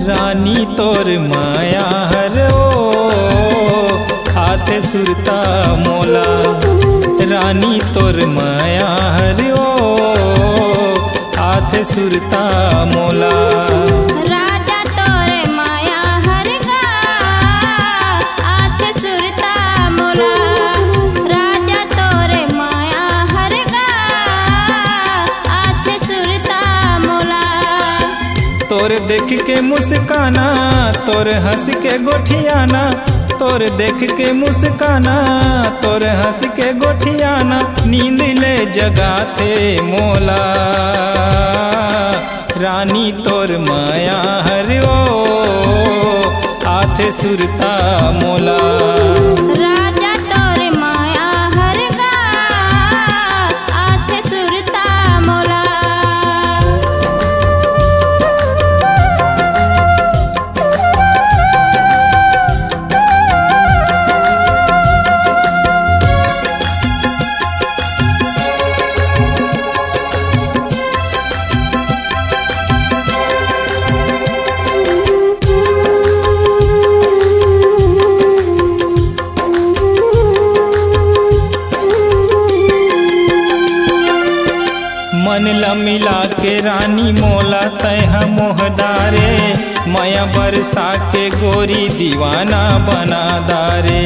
रानी तोर माया हर हाथे सुरता मोला। रानी तोर माया हर हाथे सुरता मोला। राजा तोरे माया हर गा हाथे सुरता मोला। राजा तोरे माया हर गा हाथे सुरता मोला। तोर देख के मुस्काना तोर हंस के गोठियाना। तोर देख के मुस्काना तोर हंस के गोठियाना। नींद ले जगाथे मोला। रानी तोर माया हरियो आथे सुरता मोला। राजा तोरे माया हर गा आथे सुरता मोला। मन ला मिला के रानी मोला तह मोहदारे। माया बरसा के गोरी दीवाना बना दारे।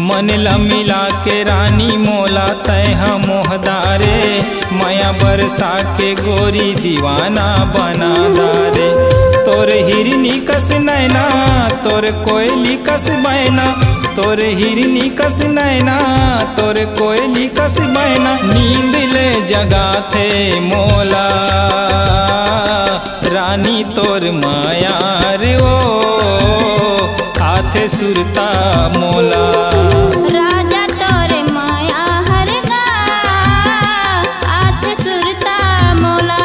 मन ला मिला के रानी मोला तह मोहदारे। माया बरसा के गोरी दीवाना बना दारे। तोर हिरनी कस नैना तोर कोयली कस बैना। तोर हिरनी कस नैना तोर कोयली कस बैना। नींद ले जगाथे मोला। रानी तोर माया रे आथे सुरता मोला। राजा तोरे माया हर गा आथे सुरता मोला।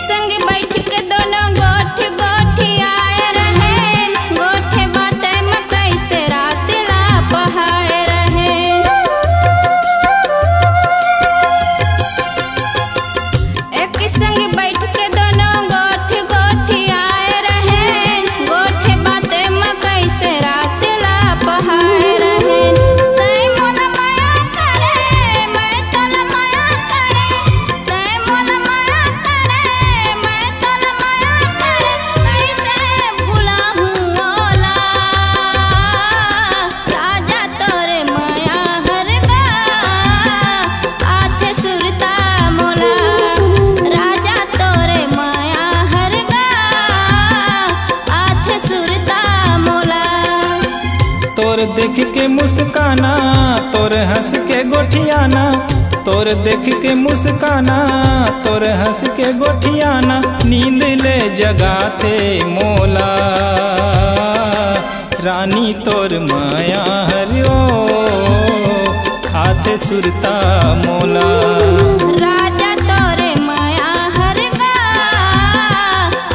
संग बैठ के दोनों गोठ गोठी आए रहे। गोठे बाते मकई से रात ला पहाए रहे। एक संग बैठ के दोनों गोठ गोठी आए रहे। गोठे बाते मकई से रात ला पहाए रहे। तै मोला माया करे मैं तोला माया करे। तै मोला माया करे मैं तोला माया करे। कैसे भूला हूँ ओला। राजा तोरे माया हर गा आथे सुरता मोला। राजा तोरे माया हर गा आथे सुरता मोला। तोर देख के मुस्काना तोर हंस के गोठियाना। तोर देख के मुस्काना तोर हंस के गोठियाना। नींद ले जगाथे मोला। रानी तोर माया हरियो आथे सुरता मोला। राजा तोरे माया हर गा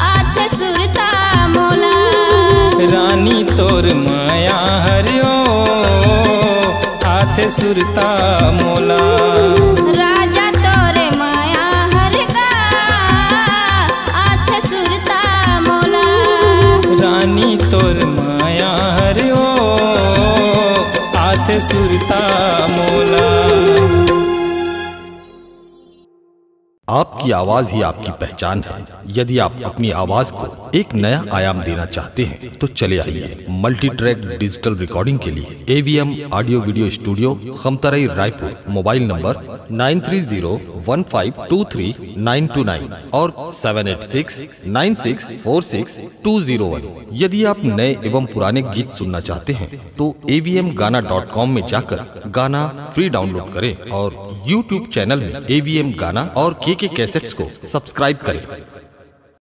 आथे सुरता मोला। रानी तोर माया हरियो आथे सुरता मोला। राजा तोरे माया हर गा सुरता मोला। आपकी आवाज ही आपकी पहचान है। यदि आप अपनी आवाज को एक नया आयाम देना चाहते हैं तो चले आइए मल्टी ट्रैक डिजिटल रिकॉर्डिंग के लिए AVM audio video studio, Khamtarai, Raipur. Mobile number 9301523929 और 7869646201। यदि आप नए एवं पुराने गीत सुनना चाहते हैं तो avmgana.com में जाकर गाना फ्री डाउनलोड करें और YouTube चैनल में AVM गाना और KK कैसेट्स को सब्सक्राइब करें।